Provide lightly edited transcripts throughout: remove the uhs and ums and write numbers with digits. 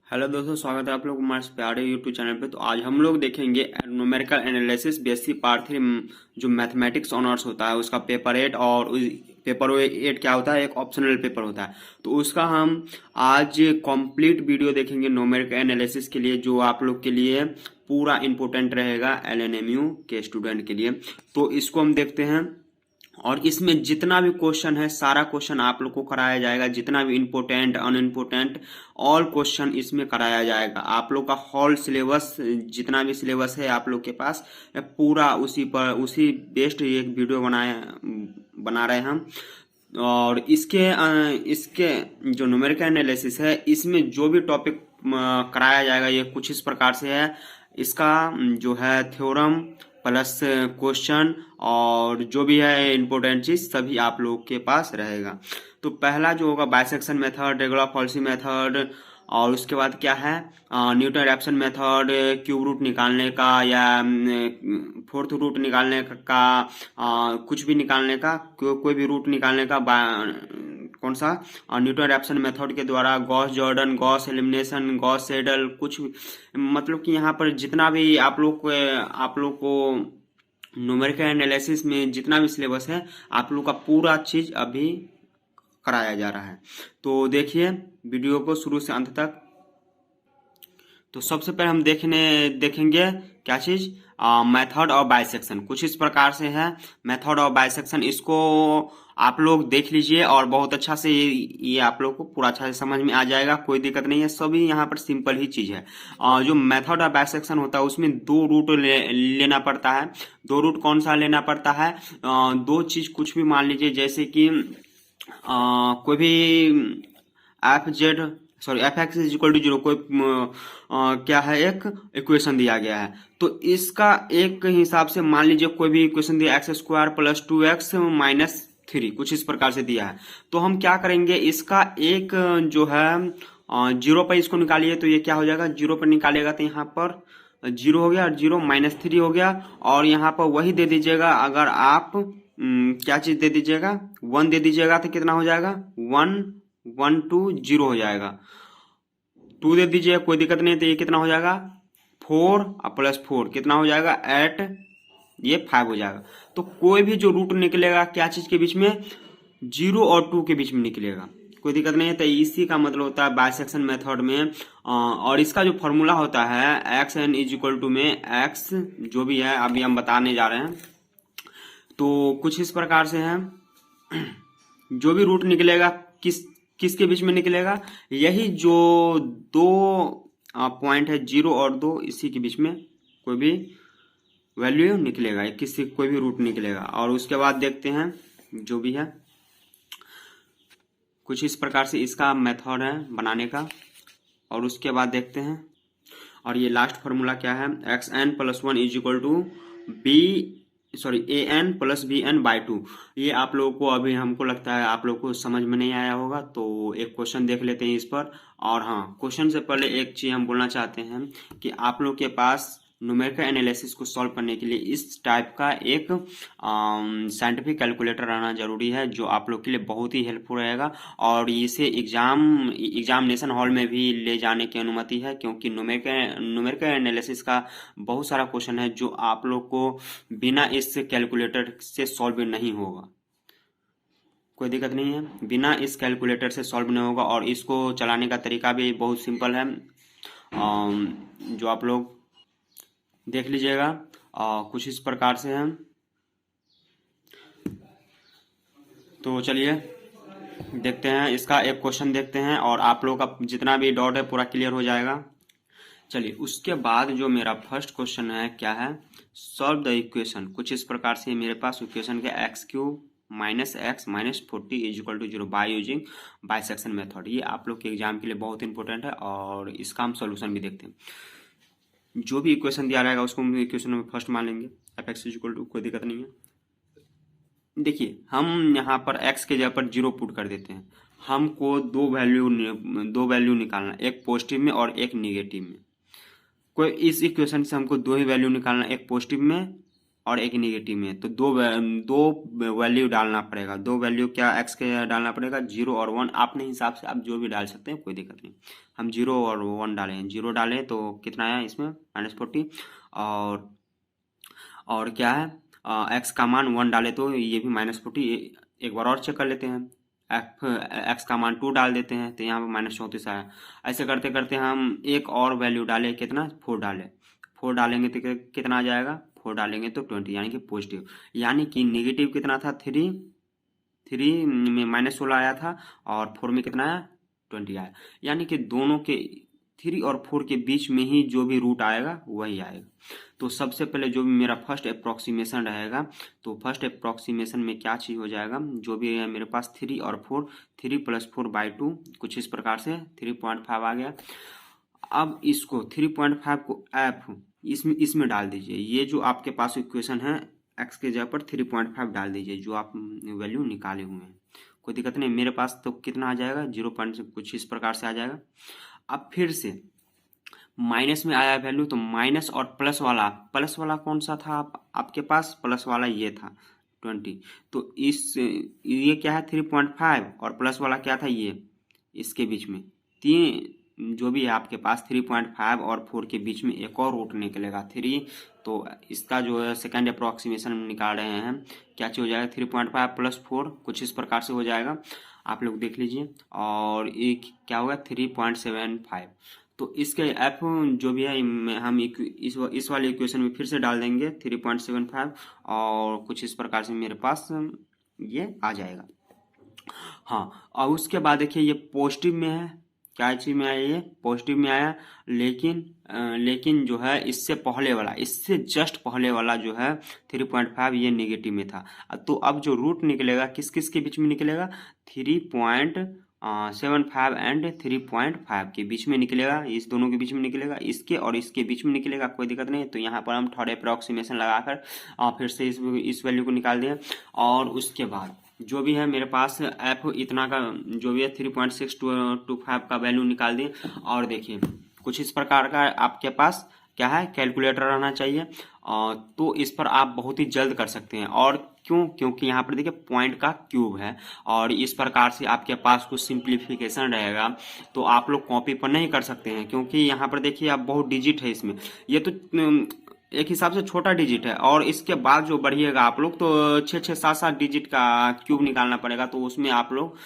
Hello दोस्तों, स्वागत है आप लोग हमारे प्यारे यूट्यूब चैनल पे। तो आज हम लोग देखेंगे न्यूमेरिकल एनालिसिस बीएससी पार्ट 3 जो मैथमेटिक्स ऑनर्स होता है उसका पेपर 8। और पेपर 8 क्या होता है, एक ऑप्शनल पेपर होता है। तो उसका हम आज कंप्लीट वीडियो देखेंगे न्यूमेरिकल एनालिसिस के लिए, जो आप लोग के लिए पूरा इंपॉर्टेंट रहेगा एलएनएमयू के स्टूडेंट के लिए। तो इसको हम देखते हैं और इसमें जितना भी क्वेश्चन है सारा क्वेश्चन आप लोग को कराया जाएगा, जितना भी इम्पोर्टेंट अनइम्पोर्टेंट ऑल क्वेश्चन इसमें कराया जाएगा। आप लोग का होल सिलेबस, जितना भी सिलेबस है आप लोग के पास पूरा उसी बेस्ड एक वीडियो बना रहे हैं हम। और इसके जो न्यूमेरिकल एनालिसिस है इसमें जो भी टॉपिक कराया जाएगा ये कुछ इस प्रकार से है। इसका जो है थ्योरम प्लस क्वेश्चन और जो भी है इम्पोर्टेंट चीज सभी आप लोग के पास रहेगा। तो पहला जो होगा bisection method, regular falsi method, और उसके बाद क्या है Newton Raphson method, cube root निकालने का या फोर्थ रूट निकालने का, कुछ भी निकालने का, कोई भी रूट निकालने का कौन सा न्यूटन रैप्सन मेथड के द्वारा, Gauss Jordan, Gauss elimination, Gauss saddle, कुछ भी मतलब कि यहाँ पर जितना भी आप लोग को न्यूमेरिकल एनालिसिस में जितना भी सिलेबस है आप लोग का पूरा चीज अभी कराया जा रहा है। तो देखिए वीडियो को शुरू से अंत तक। तो सबसे पहले हम देखेंगे क्या चीज, मेथड ऑफ बाइसेक्शन। कुछ इस प्रकार से है मेथड ऑफ बाइसेक्शन। इसको आप लोग देख लीजिए और बहुत अच्छा से ये आप लोग को पूरा अच्छा से समझ में आ जाएगा, कोई दिक्कत नहीं है। सभी यहाँ पर सिंपल ही चीज है। जो मेथड ऑफ बाइसेक्शन होता है उसमें दो रूट लेना पड़ता है। दो रूट कौन सा लेना पड़ता है, दो चीज कुछ भी मान लीजिए, जैसे कि कोई भी F X is equal to zero, कोई क्या है एक इक्वेशन दिया गया है। तो इसका एक हिसाब से मान लीजिए कोई भी इक्वेशन दिया x square plus 2x minus 3, कुछ इस प्रकार से दिया है। तो हम क्या करेंगे, इसका एक जो है जीरो पर इसको निकालिए। तो ये क्या हो जाएगा, जीरो पर निकालेगा तो यहाँ पर जीरो हो गया और जीरो माइनस 3 हो गया। और यहाँ पर वही दे दीजिएगा, अगर आप क्या चीज दे दीजिएगा, 1 दे दीजिएगा तो कितना हो जाएगा, 1 1 2 0 हो जाएगा। 2 दे दीजिए, कोई दिक्कत नहीं। तो ये कितना हो जाएगा, 4 और प्लस 4 कितना हो जाएगा 8, ये 5 हो जाएगा। तो कोई भी जो रूट निकलेगा क्या चीज के बीच में, 0 और 2 के बीच में निकलेगा, कोई दिक्कत नहीं है। तो इसी का मतलब होता है बाइसेक्शन मेथड में। और इसका जो फॉर्मूला होता है X N is equal to में एक्स जो भी है अभी हम बताने जा रहे हैं। तो कुछ इस प्रकार से है, जो भी रूट निकलेगा किसके बीच में निकलेगा, यही जो दो पॉइंट है 0 और 2 इसी के बीच में कोई भी वैल्यू निकलेगा, किसी कोई भी रूट निकलेगा। और उसके बाद देखते हैं जो भी है कुछ इस प्रकार से इसका मेथड है बनाने का। और उसके बाद देखते हैं, और ये लास्ट फॉर्मूला क्या है, X N plus 1 is equal to A N plus B N by 2। ये आप लोगों को अभी हमको लगता है आप लोग को समझ में नहीं आया होगा, तो एक क्वेश्चन देख लेते हैं इस पर। और हाँ, क्वेश्चन से पहले एक चीज हम बोलना चाहते हैं कि आप लोग के पास न्यूमेरिकल एनालिसिस को सॉल्व करने के लिए इस टाइप का एक साइंटिफिक कैलकुलेटर रहना जरूरी है, जो आप लोग के लिए बहुत ही हेल्पफुल रहेगा। और इसे एग्जामिनेशन हॉल में भी ले जाने की अनुमति है, क्योंकि न्यूमेरिकल एनालिसिस का बहुत सारा क्वेश्चन है जो आप लोग को बिना इस कैलकुलेटर से सॉल्व नहीं होगा। कोई दिक्कत नहीं है, बिना इस कैलकुलेटर से सॉल्व नहीं होगा। और इसको चलाने का तरीका भी बहुत सिंपल है, जो आप लोग देख लीजिएगा। कुछ इस प्रकार से है। तो चलिए देखते हैं, इसका एक क्वेश्चन देखते हैं और आप लोगों का जितना भी डाउट है पूरा क्लियर हो जाएगा। चलिए उसके बाद जो मेरा फर्स्ट क्वेश्चन है क्या है, सॉल्व द इक्वेशन। कुछ इस प्रकार से मेरे पास इक्वेशन के X cube minus X minus 40 is equal to 0 by using bisection method. ये आप लोग के एग्जाम के लिए बहुत इंपॉर्टेंट है और इसका हम सोल्यूशन भी देखते हैं। जो भी इक्वेशन दिया रहेगा उसको हम इक्वेशन में फर्स्ट मान लेंगे, F X is equal to, कोई दिक्कत नहीं है। देखिए हम यहाँ पर x के जगह पर 0 पुट कर देते हैं। हमको दो वैल्यू निकालना, एक पॉजिटिव में और एक निगेटिव में। कोई इस इक्वेशन से हमको दो ही वैल्यू निकालना, एक पॉजिटिव में और एक नेगेटिव में, तो दो वैल्यू डालना पड़ेगा। दो वैल्यू क्या एक्स के डालना पड़ेगा, 0 और 1। अपने हिसाब से आप जो भी डाल सकते हैं, कोई दिक्कत नहीं। हम 0 और 1 डाले हैं, 0 डालें तो कितना आया इसमें -40, और क्या है एक्स का मान 1 डाले तो ये भी -40। एक बार और चेक कर लेते हैं, एक्स का मान 2 डाल देते हैं तो यहाँ पर -34 आया। ऐसे करते करते हम एक और वैल्यू डाले, कितना 4 डाले, 4 डालेंगे तो कितना आ जाएगा, 4 डालेंगे तो 20, यानी कि पॉजिटिव। यानी कि नेगेटिव कितना था, 3 में -16 आया था, और 4 में कितना आया, 20 आया। यानी कि दोनों के 3 और 4 के बीच में ही जो भी रूट आएगा वही आएगा। तो सबसे पहले जो भी मेरा फर्स्ट अप्रोक्सीमेशन रहेगा, तो फर्स्ट अप्रोक्सीमेशन में क्या चीज हो जाएगा, जो भी है मेरे पास 3 और 4, 3 + 4/2 कुछ इस प्रकार से 3.5 आ गया। अब इसको 3.5 को एफ इसमें डाल दीजिए। ये जो आपके पास इक्वेशन है, एक्स के जगह पर 3.5 डाल दीजिए, जो आप वैल्यू निकाले हुए हैं। कोई दिक्कत नहीं, मेरे पास तो कितना आ जाएगा, 0 कुछ इस प्रकार से आ जाएगा। अब फिर से माइनस में आया वैल्यू, तो माइनस और प्लस वाला कौन सा था आपके पास, प्लस वाला ये था 20। तो ये क्या है 3.5, और प्लस वाला क्या था ये, इसके बीच में तीन जो भी है आपके पास 3.5 और 4 के बीच में एक और रूट निकलेगा 3। तो इसका जो है सेकेंड अप्रोक्सीमेशन निकाल रहे हैं, क्या चीज हो जाएगा, 3.5 + 4 कुछ इस प्रकार से हो जाएगा, आप लोग देख लीजिए। और एक क्या होगा 3.75। तो इसके एफ जो भी है हम इस वाले इक्वेशन में फिर से डाल देंगे 3.75, और कुछ इस प्रकार से मेरे पास ये आ जाएगा। हाँ, और उसके बाद देखिए ये पॉजिटिव में है, क्या चीज में आया, ये पॉजिटिव में आया। लेकिन जो है इससे जस्ट पहले वाला जो है 3.5 ये नेगेटिव में था। तो अब जो रूट निकलेगा किस किस के बीच में निकलेगा, 3.75 एंड 3.5 के बीच में निकलेगा, इस दोनों के बीच में निकलेगा, इसके और इसके बीच में निकलेगा, कोई दिक्कत नहीं। तो यहाँ पर हम थर्ड अप्रोक्सीमेशन लगाकर फिर से इस वैल्यू को निकाल दें। और उसके बाद जो भी है मेरे पास एफ इतना का जो भी है 3.625 का वैल्यू निकाल दें। और देखिए कुछ इस प्रकार का आपके पास क्या है, कैलकुलेटर रहना चाहिए, तो इस पर आप बहुत ही जल्द कर सकते हैं। और क्योंकि यहाँ पर देखिए पॉइंट का क्यूब है, और इस प्रकार से आपके पास कुछ सिंप्लीफिकेशन रहेगा, तो आप लोग कॉपी पर नहीं कर सकते हैं, क्योंकि यहाँ पर देखिए आप बहुत डिजिट है इसमें, ये तो एक हिसाब से छोटा डिजिट है, और इसके बाद जो बढ़िएगा आप लोग तो 6-7 डिजिट का क्यूब निकालना पड़ेगा, तो उसमें आप लोग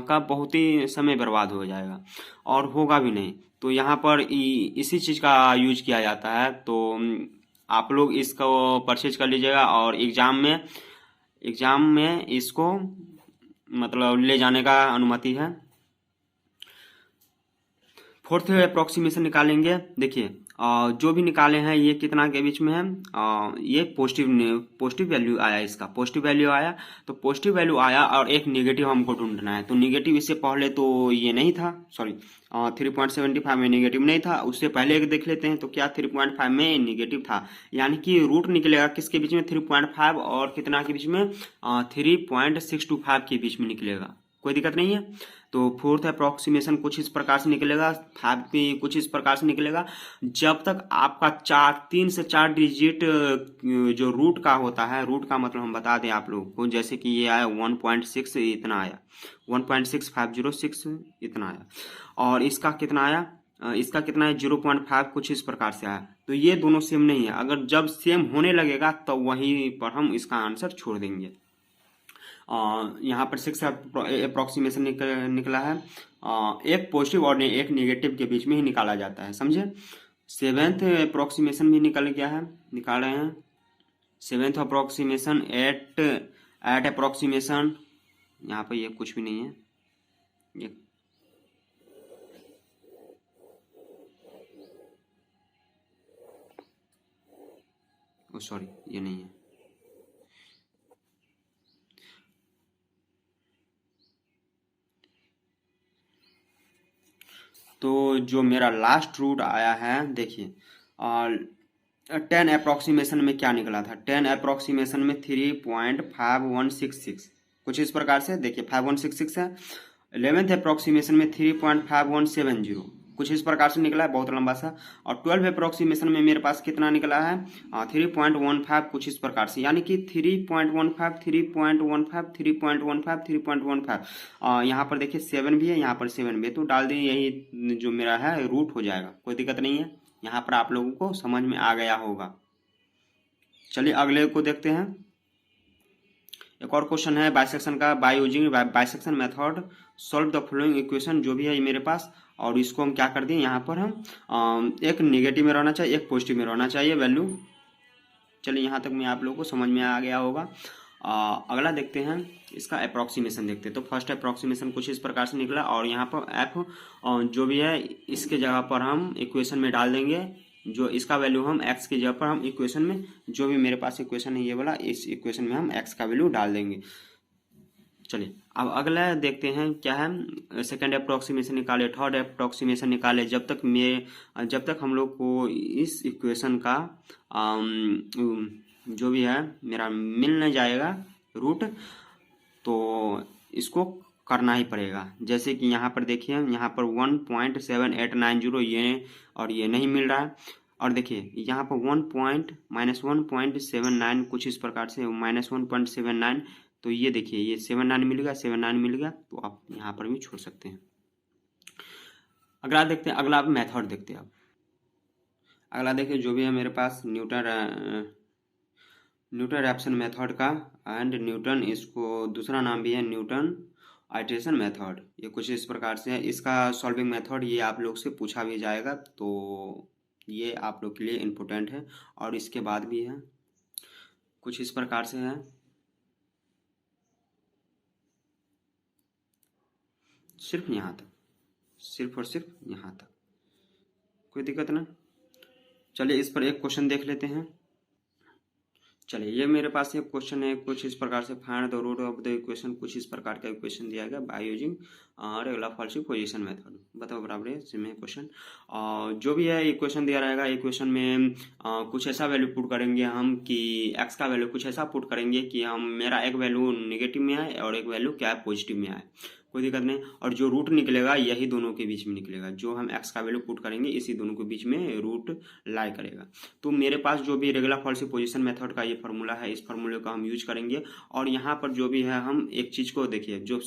का बहुत ही समय बर्बाद हो जाएगा और होगा भी नहीं। तो यहाँ पर इसी चीज का यूज किया जाता है। तो आप लोग इसको परचेज कर लीजिएगा, और एग्जाम में इसको मतलब ले जाने का अनुमति है। फोर्थ अप्रोक्सीमेशन निकालेंगे, देखिए जो भी निकाले हैं ये कितना के बीच में है, ये पॉजिटिव वैल्यू आया, इसका पॉजिटिव वैल्यू आया। तो पॉजिटिव वैल्यू आया और एक नेगेटिव हमको ढूंढना है। तो नेगेटिव इससे पहले तो ये नहीं था, सॉरी 3.75 में नेगेटिव नहीं था, उससे पहले एक देख लेते हैं। तो क्या 3.5 में नेगेटिव था, यानी कि रूट निकलेगा किसके बीच में, 3.5 और कितना के बीच में, 3.625 के बीच में निकलेगा, कोई दिक्कत नहीं है। तो फोर्थ अप्रोक्सीमेशन कुछ इस प्रकार से निकलेगा, 5 भी कुछ इस प्रकार से निकलेगा। जब तक आपका 3 से 4 डिजिट जो रूट का होता है, रूट का मतलब हम बता दें आप लोगों को, जैसे कि ये आया 1.6 इतना आया, 1.6506 इतना आया, और इसका कितना आया, इसका कितना है 0.5 कुछ इस प्रकार से आया। तो ये दोनों सेम नहीं है, अगर जब सेम होने लगेगा तो वहीं पर हम इसका आंसर छोड़ देंगे। यहाँ पर 6 अप्रोक्सीमेशन निकला है, एक पॉजिटिव और एक नेगेटिव के बीच में ही निकाला जाता है, समझे। 7th अप्रोक्सीमेशन भी निकल गया है, निकाल रहे हैं 7th अप्रोक्सीमेशन, 8 अप्रोक्सीमेशन, यहाँ पर ये कुछ भी नहीं है, ये सॉरी ये नहीं है। तो जो मेरा लास्ट रूट आया है, देखिए 10 अप्रोक्सीमेशन में क्या निकला था, 10 अप्रोक्सीमेशन में 3.5166 कुछ इस प्रकार से, देखिए 5166 है। 11th अप्रोक्सीमेशन में 3.5170 कुछ इस प्रकार से निकला है, बहुत लंबा सा। और 12 अप्रोक्सीमेशन में मेरे पास कितना निकला है 3.15 कुछ इस प्रकार से, यानी कि 3.15 3.15 3.15 3.15। यहाँ पर देखिए 7 भी है, यहाँ पर 7 भी है, तो डाल दें यही जो मेरा है रूट हो जाएगा, कोई दिक्कत नहीं है। यहाँ पर आप लोगों को समझ में आ गया होगा। चलिए अगले को देखते हैं। एक और क्वेश्चन है बाइसेक्शन का। Bye using bisection method solve the following equation, जो भी है मेरे पास। और इसको हम क्या कर दें, यहाँ पर हम एक नेगेटिव में रहना चाहिए, एक पॉजिटिव में रहना चाहिए वैल्यू। चलिए यहाँ तक मैं आप लोगों को समझ में आ गया होगा। अगला देखते हैं, इसका अप्रोक्सीमेशन देखते हैं। तो फर्स्ट अप्रोक्सीमेशन कुछ इस प्रकार से निकला, और यहाँ पर एफ जो भी है इसके जगह पर हम इक्वेशन में डाल देंगे, जो इसका वैल्यू हम x की जगह पर हम इक्वेशन में, जो भी मेरे पास इक्वेशन है ये वाला, इस इक्वेशन में हम x का वैल्यू डाल देंगे। चलिए अब अगला देखते हैं क्या है। सेकंड अप्रोक्सीमेशन निकाले, थर्ड अप्रोक्सीमेशन निकाले। जब तक हम लोग को इस इक्वेशन का जो भी है मेरा मिल न जाएगा रूट, तो इसको करना ही पड़ेगा। जैसे कि यहाँ पर देखिए, यहाँ पर 1.7890 ये और ये नहीं मिल रहा है। और देखिए यहाँ पर -1.79 कुछ इस प्रकार से -1.79, तो ये देखिए ये 79 मिल गया, 79 मिल गया, तो आप यहाँ पर भी छोड़ सकते हैं। अगला देखते हैं, अगला मेथड देखते हैं। अब अगला देखिए जो भी है मेरे पास न्यूटन रैप्सन मेथड का, एंड न्यूटन, इसको दूसरा नाम भी है न्यूटन आइट्रेशन मेथड। ये कुछ इस प्रकार से है। इसका सॉल्विंग मेथड ये आप लोग से पूछा भी जाएगा, तो ये आप लोग के लिए इम्पोर्टेंट है। और इसके बाद भी है कुछ इस प्रकार से है, सिर्फ यहाँ तक, सिर्फ और सिर्फ यहाँ तक, कोई दिक्कत ना। चलिए इस पर एक क्वेश्चन देख लेते हैं। चलिए ये मेरे पास एक क्वेश्चन है कुछ इस प्रकार से, find the root of the equation, कुछ इस प्रकार का इक्वेशन दिया गया by using regular false position method. बताओ बराबर है इसमें क्वेश्चन। जो भी है इक्वेशन दिया रहेगा, इक्वेशन में कुछ ऐसा वैल्यू पुट करेंगे हम कि एक्स का वैल्यू कुछ ऐसा पुट करेंगे कि हम मेरा एक वैल्यू नेगेटिव में आए और एक वैल्यू क्या है पॉजिटिव में आए, कोई दिक्कत नहीं। और जो रूट निकलेगा यही दोनों के बीच में निकलेगा, जो हम एक्स का वैल्यू पुट करेंगे इसी दोनों के बीच में रूट लाई करेगा। तो मेरे पास जो भी रेगुलर फॉल्स पोजीशन मेथड का ये फार्मूला है, इस फार्मूले का हम यूज करेंगे। और यहाँ पर जो भी है हम एक चीज को देखिए, जो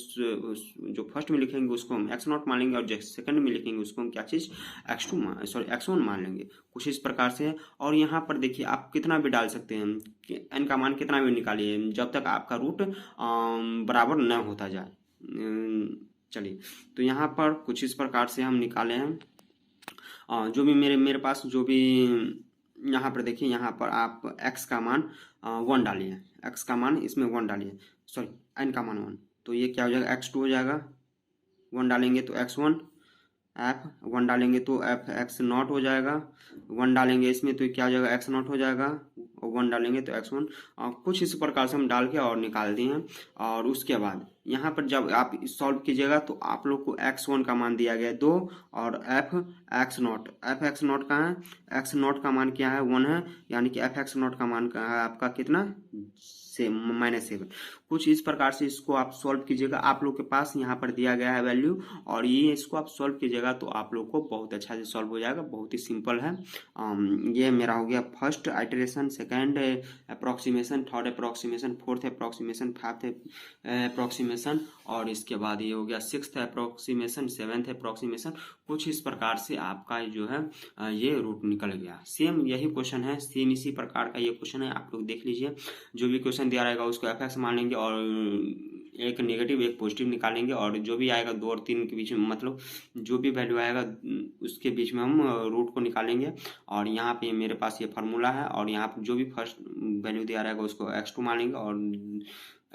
फर्स्ट में लिखेंगे उसको हम x0 मान लेंगे, और जो सेकंड में लिखेंगे उसको हम क्या चीज x1 मान लेंगे, कुछ इस प्रकार से है। और यहाँ पर देखिए आप कितना भी डाल सकते हैं, n का मान कितना भी निकालिए, जब तक आपका रूट बराबर न होता जाए। चलिए तो यहाँ पर कुछ इस प्रकार से हम निकाले हैं। जो भी मेरे पास जो भी यहाँ पर देखिए, यहाँ पर आप x का मान 1 डालिए, x का मान इसमें 1 डालिए, सॉरी n का मान 1, तो ये क्या हो जाएगा x2 हो जाएगा। 1 डालेंगे तो x1, f 1 डालेंगे तो f x0 हो जाएगा। 1 डालेंगे इसमें तो क्या हो जाएगा x0 हो जाएगा, और 1 डालेंगे तो x1। कुछ इस प्रकार से हम डाल के और निकाल दिए हैं। और उसके बाद यहाँ पर जब आप सॉल्व कीजिएगा तो आप लोग को x1 का मान दिया गया है 2, और f x0 का है, x0 का मान क्या है 1 है, यानी कि f x0 का मान का है आपका कितना -7। कुछ इस प्रकार से इसको आप सॉल्व कीजिएगा। आप लोग के पास यहाँ पर दिया गया है वैल्यू, और ये इसको आप सॉल्व कीजिएगा तो आप लोग को बहुत अच्छा से सॉल्व हो जाएगा, बहुत ही सिंपल है। ये मेरा हो गया first iteration, second approximation, third approximation, fourth approximation, fifth approximation, और इसके बाद ये हो गया सिक्स्थ अप्रोक्सीमेशन, सेवेंथ अप्रोक्सीमेशन। कुछ इस प्रकार से आपका जो है ये रूट निकल गया। सेम यही क्वेश्चन है, सेम इसी प्रकार का ये क्वेश्चन है, आप लोग देख लीजिए। जो भी क्वेश्चन दिया रहेगा उसको एफ मान लेंगे, और एक नेगेटिव एक पॉजिटिव निकालेंगे, और जो भी आएगा 2 और 3 के बीच में, मतलब जो भी वैल्यू आएगा उसके बीच में हम रूट को निकालेंगे। और यहाँ पे मेरे पास ये फार्मूला है, और यहाँ पर जो भी फर्स्ट वैल्यू दिया रहेगा उसको x2 मान लेंगे, और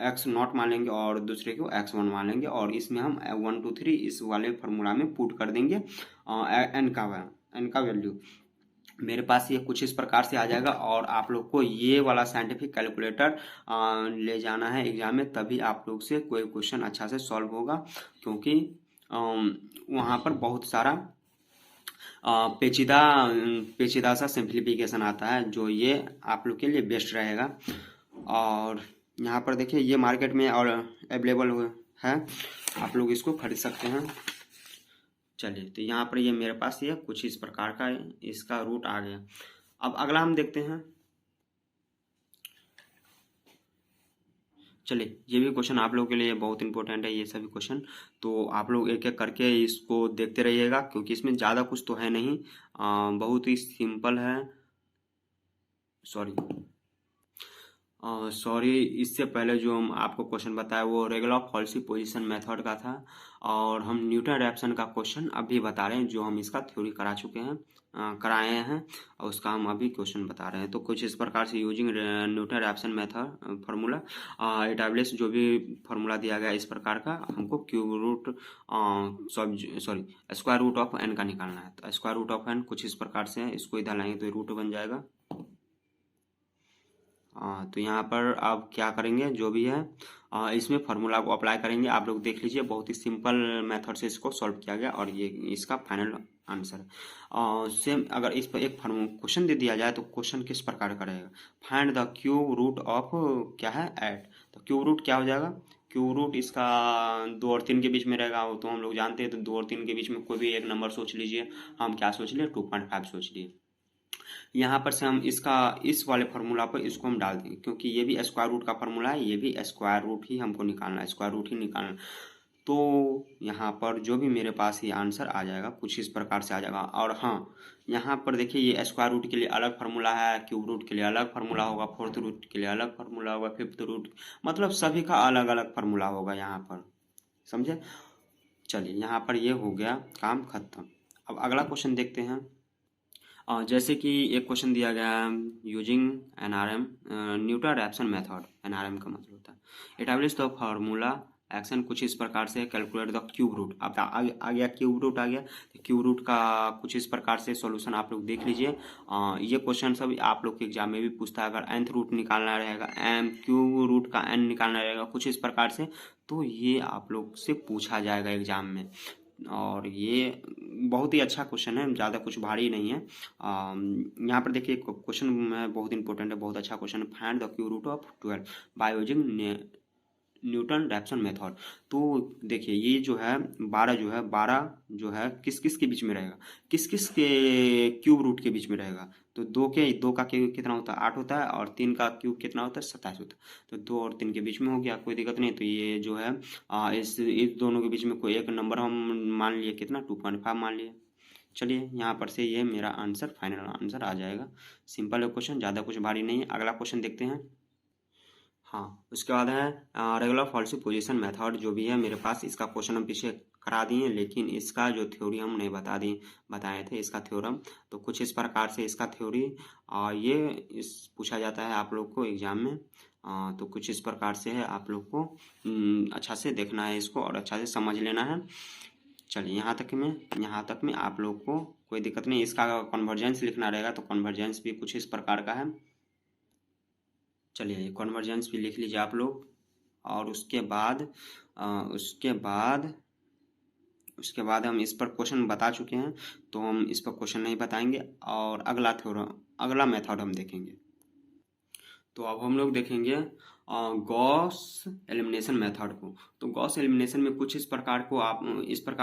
x0 मान लेंगे, और दूसरे को x1 मान लेंगे, और इसमें हम 1 2 3 इस वाले फार्मूला में पुट कर देंगे n का वैल्यू। मेरे पास ये कुछ इस प्रकार से आ जाएगा। और आप लोग को ये वाला साइंटिफिक कैलकुलेटर ले जाना है एग्जाम में, तभी आप लोग से कोई क्वेश्चन अच्छा से सॉल्व होगा, क्योंकि वहाँ पर बहुत सारा पेचीदा सा सिंप्लीफिकेशन आता है, जो ये आप लोग के लिए बेस्ट रहेगा। और यहाँ पर देखिए ये मार्केट में और अवेलेबल है, आप लोग इसको खरीद सकते हैं। चलिए, तो यहाँ पर ये मेरे पास ये कुछ इस प्रकार का इसका रूट आ गया। अब अगला हम देखते हैं। चलिए, ये भी क्वेश्चन आप लोगों के लिए बहुत इंपॉर्टेंट है, ये सभी क्वेश्चन। तो आप लोग एक एक करके इसको देखते रहिएगा, क्योंकि इसमें ज़्यादा कुछ तो है नहीं, बहुत ही सिंपल है। सॉरी, इससे पहले जो हम आपको क्वेश्चन बताया वो रेगुलर फॉल्सी पोजीशन मेथड का था, और हम न्यूटन रैप्सन का क्वेश्चन अभी बता रहे हैं, जो हम इसका थ्योरी करा चुके हैं, कराए हैं, और उसका हम अभी क्वेश्चन बता रहे हैं। तो कुछ इस प्रकार से using Newton Raphson method formula establish, जो भी फार्मूला दिया गया इस प्रकार का, हमको cube root square root of n का निकालना है। तो स्क्वायर रूट ऑफ एन कुछ इस प्रकार से है, इसको इधर लाएंगे तो रूट बन जाएगा। तो यहाँ पर आप क्या करेंगे, जो भी है इसमें फार्मूला को अप्लाई करेंगे। आप लोग देख लीजिए, बहुत ही सिंपल मेथड से इसको सॉल्व किया गया, और ये इसका फाइनल आंसर है। सेम अगर इस पर एक क्वेश्चन दे दिया जाए तो क्वेश्चन किस प्रकार का रहेगा, find the cube root of क्या है 8। तो क्यूब रूट क्या हो जाएगा, क्यूब रूट इसका 2 और 3 के बीच में रहेगा, वो तो हम लोग जानते हैं। तो 2 और 3 के बीच में कोई भी एक नंबर सोच लीजिए। हम क्या सोच लिए, 2.5 सोच लिए। यहाँ पर से हम इसका इस वाले फार्मूला पर इसको हम डाल देंगे, क्योंकि ये भी स्क्वायर रूट का फार्मूला है, ये भी स्क्वायर रूट ही हमको निकालना है, स्क्वायर रूट ही निकालना। तो यहाँ पर जो भी मेरे पास ये आंसर आ जाएगा कुछ इस प्रकार से आ जाएगा। और हाँ, यहाँ पर देखिए, ये स्क्वायर रूट के लिए अलग फार्मूला है, क्यूब रूट के लिए अलग फार्मूला होगा, फोर्थ रूट के लिए अलग फार्मूला होगा, फिफ्थ रूट, मतलब सभी का अलग अलग फार्मूला होगा यहाँ पर, समझे। चलिए, यहाँ पर ये हो गया, काम खत्म। अब अगला क्वेश्चन देखते हैं। जैसे कि एक क्वेश्चन दिया गया है, using NRM Newton Raphson method, NRM का मतलब होता है एटाब्लिश द फार्मूला एक्शन, कुछ इस प्रकार से कैलकुलेट द क्यूब रूट। अब आ गया क्यूब रूट आ गया, तो क्यूब रूट का कुछ इस प्रकार से सॉल्यूशन आप लोग देख लीजिए। ये क्वेश्चन सब आप लोग के एग्जाम में भी पूछता है। अगर nth रूट निकालना रहेगा, क्यूब रूट का n निकालना रहेगा कुछ इस प्रकार से, तो ये आप लोग से पूछा जाएगा एग्जाम में। और ये बहुत ही अच्छा क्वेश्चन है, ज़्यादा कुछ भारी नहीं है। यहाँ पर देखिए, क्वेश्चन बहुत इंपॉर्टेंट है, बहुत अच्छा क्वेश्चन है। Find the cube root of 12 by using Newton Raphson method. तो देखिए, ये जो है 12 जो है किस किस के बीच में रहेगा, किस किस के क्यूब रूट के बीच में रहेगा। तो 2 का क्यूब कितना होता है, 8 होता है, और 3 का क्यूब कितना होता है, 27 होता है। तो 2 और 3 के बीच में हो गया, कोई दिक्कत नहीं। तो ये जो है इस दोनों के बीच में कोई एक नंबर हम मान लिए, कितना 2.5 मान लिए। चलिए, यहाँ पर से ये मेरा आंसर, फाइनल आंसर आ जाएगा। सिंपल है क्वेश्चन, ज़्यादा कुछ भारी नहीं है। अगला क्वेश्चन देखते हैं। हाँ, उसके बाद है रेगुलर फॉल्सी पोजीशन मेथड, जो भी है मेरे पास, इसका क्वेश्चन हम पीछे करा दिए, लेकिन इसका जो थ्योरी हम नहीं बताए थे इसका थ्योरम। तो कुछ इस प्रकार से इसका थ्योरी ये पूछा जाता है आप लोग को एग्जाम में। तो कुछ इस प्रकार से है, आप लोग को अच्छा से देखना है इसको, और अच्छा से समझ लेना है। चलिए, यहाँ तक में आप लोग को कोई दिक्कत नहीं। इसका कन्वर्जेंस लिखना रहेगा, तो कन्वर्जेंस भी कुछ इस प्रकार का है। चलिए, कन्वर्जेंस भी लिख लीजिए आप लोग। और उसके बाद हम इस पर क्वेश्चन बता चुके हैं, तो हम इस पर क्वेश्चन नहीं बताएंगे। और अगला मेथड हम देखेंगे। तो अब हम लोग देखेंगे गॉस एलिमिनेशन मेथड को। तो गॉस एलिमिनेशन में कुछ इस प्रकार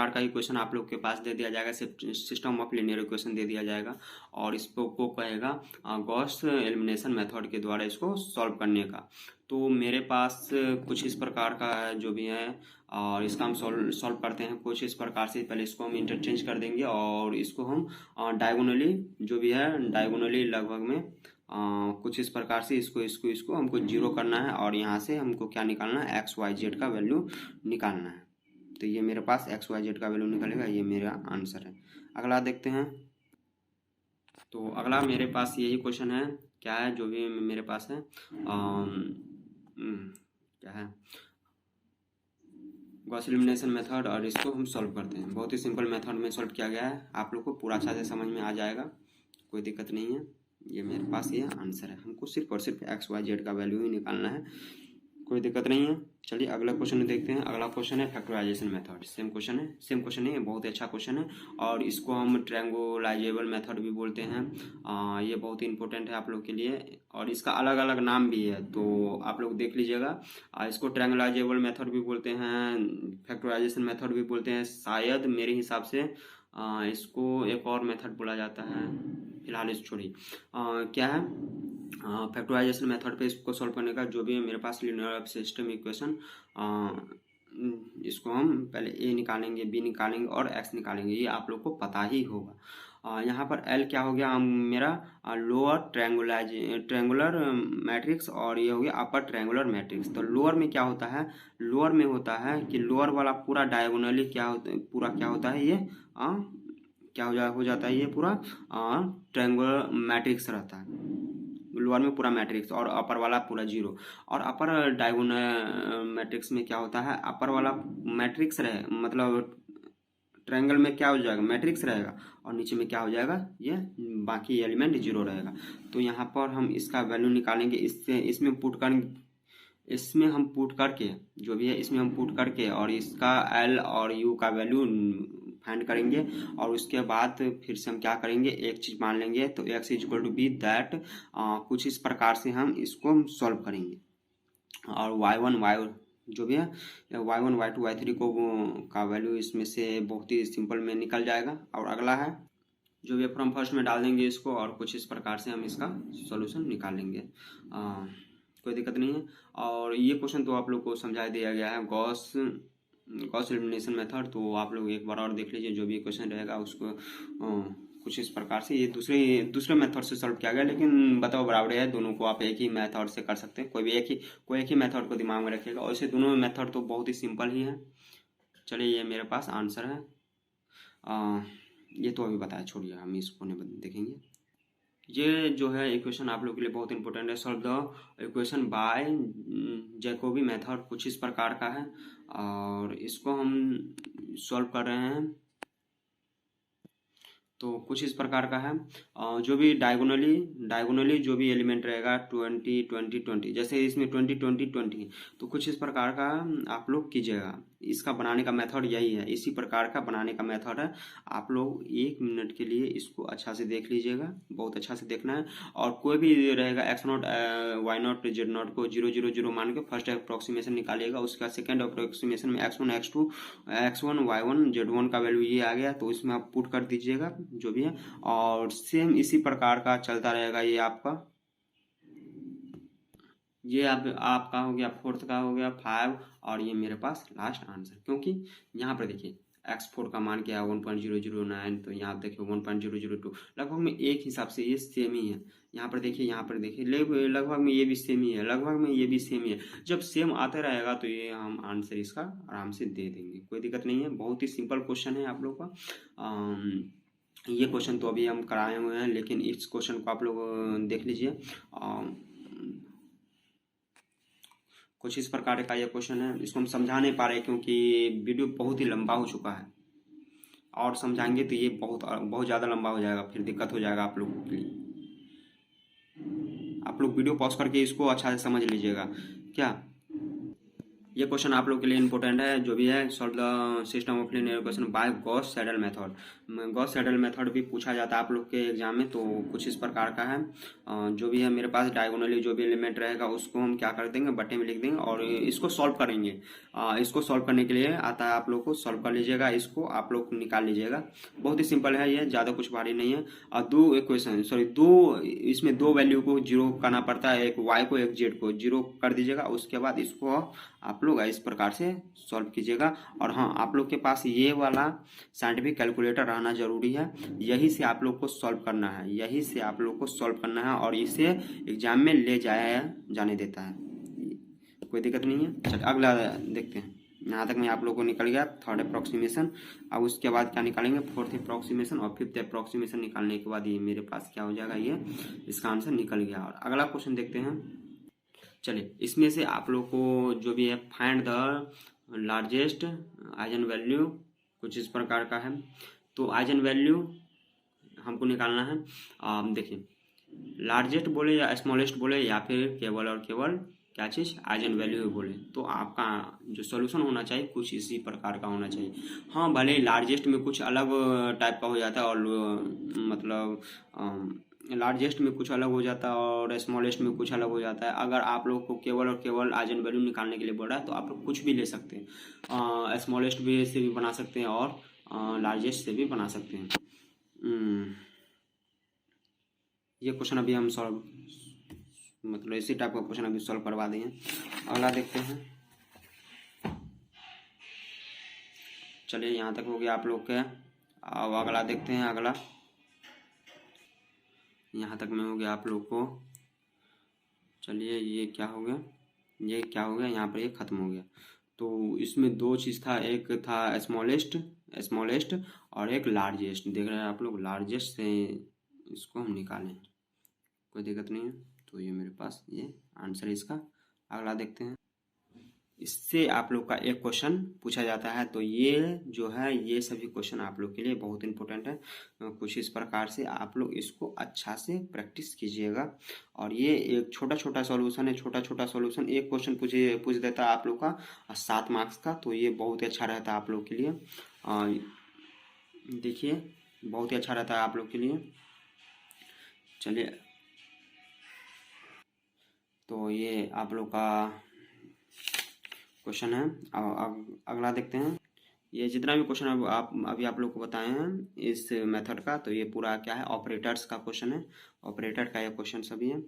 का ही क्वेश्चन आप लोग के पास दे दिया जाएगा, सिस्टम ऑफ लीनियर इक्वेशन दे दिया जाएगा, और इसको कहेगा गॉस एलिमिनेशन मेथड के द्वारा इसको सॉल्व करने का। तो मेरे पास कुछ इस प्रकार का है, जो भी है, और इसका हम सॉल्व करते हैं कुछ इस प्रकार से। पहले इसको हम इंटरचेंज कर देंगे, और इसको हम डायगोनली, जो भी है डायगोनली लगभग में कुछ इस प्रकार से इसको हमको 0 करना है, और यहाँ से हमको क्या निकालना है, XYZ का वैल्यू निकालना है। तो ये मेरे पास XYZ का वैल्यू निकलेगा, ये मेरा आंसर है। अगला देखते हैं। तो अगला मेरे पास यही क्वेश्चन है, क्या है, जो भी मेरे पास है, क्या है, गॉस एलिमिनेशन मेथड, और इसको हम सॉल्व करते हैं। बहुत ही सिंपल मेथड में सॉल्व किया गया है, आप लोग को पूरा अच्छा से समझ में आ जाएगा, कोई दिक्कत नहीं है। ये मेरे पास ये आंसर है, हमको सिर्फ और सिर्फ XYZ का वैल्यू ही निकालना है, कोई दिक्कत नहीं है। चलिए अगला क्वेश्चन देखते हैं। अगला क्वेश्चन है फैक्टराइजेशन मेथड। सेम क्वेश्चन है, बहुत ही अच्छा क्वेश्चन है और इसको हम ट्रायंगुलाइजेबल मेथड भी बोलते हैं। ये बहुत ही इंपॉर्टेंट है आप लोग के लिए और इसका अलग अलग नाम भी है, तो आप लोग देख लीजिएगा। इसको ट्रायंगुलाइजेबल मेथड भी बोलते हैं, फैक्टराइजेशन मेथड भी बोलते हैं, शायद मेरे हिसाब से इसको एक और मेथड बोला जाता है, फिलहाल इस छोड़िए। क्या है फैक्टराइजेशन मेथड पे इसको सॉल्व करने का जो भी है मेरे पास लीनियर सिस्टम इक्वेशन, इसको हम पहले ए निकालेंगे, बी निकालेंगे और एक्स निकालेंगे, ये आप लोग को पता ही होगा। यहाँ पर एल क्या हो गया मेरा लोअर ट्रायंगुलर मैट्रिक्स और ये हो गया अपर ट्रायंगुलर मैट्रिक्स। तो लोअर में क्या होता है, लोअर में होता है कि लोअर वाला पूरा डायगोनली क्या होता है ये क्या हो जाता है ये पूरा ट्रायंगुलर मैट्रिक्स रहता है। लोअर में पूरा मैट्रिक्स और अपर वाला पूरा जीरो। और अपर डायगोनल मैट्रिक्स में क्या होता है, अपर वाला मैट्रिक्स रहे मतलब ट्रायंगल में क्या हो जाएगा, मैट्रिक्स रहेगा और नीचे में क्या हो जाएगा, ये बाकी एलिमेंट जीरो रहेगा। तो यहाँ पर हम इसका वैल्यू निकालेंगे, इसमें हम पुट करके जो भी है इसमें हम पुट करके और इसका एल और यू का वैल्यू फाइंड करेंगे और उसके बाद फिर से हम क्या करेंगे, एक चीज मान लेंगे। तो X is equal to be that कुछ इस प्रकार से हम इसको सॉल्व करेंगे और y1 y जो भी है y1 y2 y3 को का वैल्यू इसमें से बहुत ही सिंपल में निकल जाएगा। और अगला है जो भी फ्रॉम फर्स्ट में डाल देंगे इसको और कुछ इस प्रकार से हम इसका सॉल्यूशन निकाल लेंगे, कोई दिक्कत नहीं है। और ये क्वेश्चन तो आप लोग को समझा दिया गया है, गॉस एलिमिनेशन मेथड, तो आप लोग एक बार और देख लीजिए। जो भी क्वेश्चन रहेगा उसको कुछ इस प्रकार से ये दूसरे मेथड से सॉल्व किया गया, लेकिन बताओ बराबर है, दोनों को आप एक ही मेथड से कर सकते हैं। कोई एक ही मेथड को दिमाग में रखेगा। वैसे दोनों मेथड तो बहुत ही सिंपल ही है। चलिए ये मेरे पास आंसर है, ये तो अभी बताया, छोड़िए हम इसको नहीं देखेंगे। ये जो है इक्वेशन आप लोग के लिए बहुत इंपॉर्टेंट है। Solve the equation by Jacobi method, कुछ इस प्रकार का है और इसको हम सॉल्व कर रहे हैं। तो कुछ इस प्रकार का है, जो भी डायगोनली जो भी एलिमेंट रहेगा 20 20 20, जैसे इसमें 20 20 20, तो कुछ इस प्रकार का आप लोग कीजिएगा। इसका बनाने का मेथड यही है, इसी प्रकार का बनाने का मेथड है। आप लोग 1 मिनट के लिए इसको अच्छा से देख लीजिएगा, बहुत अच्छा से देखना है। और कोई भी रहेगा x0 y0 z0 को 0 0 0 मान के फर्स्ट अप्रोक्सीमेशन निकालिएगा। उसका सेकेंड अप्रोक्सीमेशन में x1 x2 x1 y1 z1 का वैल्यू ये आ गया, तो इसमें आप पुट कर दीजिएगा जो भी है। और सेम इसी प्रकार का चलता रहेगा। ये आपका आपका हो गया, फोर्थ का हो गया 5 और ये मेरे पास लास्ट आंसर। क्योंकि यहाँ पर देखिए x4 का मान क्या है 1.009, तो यहाँ देखिए 1.002, लगभग में एक हिसाब से ये सेम ही है। यहाँ पर देखिए लगभग में ये भी सेम ही है, लगभग में ये भी सेम ही है। जब सेम आता रहेगा तो ये हम आंसर इसका आराम से दे देंगे, कोई दिक्कत नहीं है। बहुत ही सिंपल क्वेश्चन है आप लोग का। ये क्वेश्चन तो अभी हम कराए हुए हैं, लेकिन इस क्वेश्चन को आप लोग देख लीजिए। कुछ इस प्रकार का ये क्वेश्चन है। इसको हम समझा नहीं पा रहे क्योंकि वीडियो बहुत ही लंबा हो चुका है, और समझाएंगे तो ये बहुत ज़्यादा लंबा हो जाएगा, फिर दिक्कत हो जाएगा आप लोगों के लिए। आप लोग वीडियो पॉज करके इसको अच्छा से समझ लीजिएगा। क्या ये क्वेश्चन आप लोग के लिए इंपॉर्टेंट है, जो भी है। Solve the system of linear equation by Gauss saddle method. Gauss saddle method भी पूछा जाता है आप लोग के एग्जाम में, तो कुछ इस प्रकार का है। जो भी है मेरे पास डायगोनली जो भी एलिमेंट रहेगा उसको हम क्या कर देंगे, बट्टे में लिख देंगे और इसको सॉल्व करेंगे। इसको सॉल्व करने के लिए आता है आप लोग को, सॉल्व कर लीजिएगा, इसको आप लोग निकाल लीजिएगा। बहुत ही सिंपल है ये, ज़्यादा कुछ भारी नहीं है। और इसमें दो वैल्यू को जीरो करना पड़ता है, एक y को एक z को जीरो कर दीजिएगा। उसके बाद इसको आप लोग इस प्रकार से सॉल्व कीजिएगा। और हाँ, आप लोग के पास ये वाला साइंटिफिक कैलकुलेटर रहना जरूरी है, यही से आप लोग को सॉल्व करना है, और इसे एग्जाम में ले जाने देता है, कोई दिक्कत नहीं है। चलिए अगला देखते हैं। यहाँ तक मैं आप लोगों को निकल गया थर्ड अप्रोक्सीमेशन। अब उसके बाद क्या निकालेंगे, फोर्थ अप्रोक्सीमेशन और फिफ्थ अप्रोक्सीमेशन। निकालने के बाद ये मेरे पास क्या हो जाएगा, ये इसका आंसर निकल गया। और अगला क्वेश्चन देखते हैं। चलिए इसमें से आप लोग को जो भी है, find the largest eigen value, कुछ इस प्रकार का है। तो आइजन वैल्यू हमको निकालना है। देखिए लार्जेस्ट बोले या स्मॉलेस्ट बोले या फिर केवल और केवल क्या चीज़, आइजन वैल्यू ही बोले, तो आपका जो सॉल्यूशन होना चाहिए कुछ इसी प्रकार का होना चाहिए। हाँ, भले ही लार्जेस्ट में कुछ अलग टाइप का हो जाता है, और मतलब लार्जेस्ट में कुछ अलग हो जाता है और स्मॉलेस्ट में कुछ अलग हो जाता है। अगर आप लोग को केवल और केवल आइजन वैल्यू निकालने के लिए बोल रहा है तो आप लोग कुछ भी ले सकते हैं, स्मॉलेस्ट भी से भी बना सकते हैं और लार्जेस्ट से भी बना सकते हैं। ये क्वेश्चन अभी हम सॉल्व, मतलब इसी टाइप का क्वेश्चन अभी सॉल्व करवा दिए। अगला देखते हैं। चलिए, यहाँ तक हो गया आप लोग के। अब अगला देखते हैं। अगला यहाँ तक में हो गया आप लोग को। चलिए, ये क्या हो गया, ये क्या हो गया, यहाँ पर ये ख़त्म हो गया। तो इसमें दो चीज़ था, एक था स्मॉलेस्ट और एक लार्जेस्ट। देख रहे हैं आप लोग, लार्जेस्ट से इसको हम निकालें, कोई दिक्कत नहीं है। तो ये मेरे पास ये आंसर है इसका। अगला देखते हैं। इससे आप लोग का एक क्वेश्चन पूछा जाता है, तो ये जो है ये सभी क्वेश्चन आप लोग के लिए बहुत इंपॉर्टेंट है। कुछ इस प्रकार से आप लोग इसको अच्छा से प्रैक्टिस कीजिएगा। और ये एक छोटा छोटा सॉल्यूशन है, छोटा छोटा सॉल्यूशन, एक क्वेश्चन पूछ देता है आप लोग का 7 मार्क्स का, तो ये बहुत ही अच्छा रहता है आप लोग के लिए। देखिए, बहुत ही अच्छा रहता है आप लोग के लिए। चलिए, तो ये आप लोग का क्वेश्चन है। अगला देखते हैं। ये जितना भी क्वेश्चन अभी आप लोग को बताए हैं इस मेथड का, तो ये पूरा क्या है, ऑपरेटर्स का क्वेश्चन है। ऑपरेटर का ये क्वेश्चन सभी है।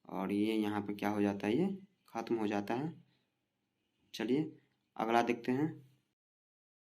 और ये यहाँ पे क्या हो जाता है, ये ख़त्म हो जाता है। चलिए, अगला देखते हैं।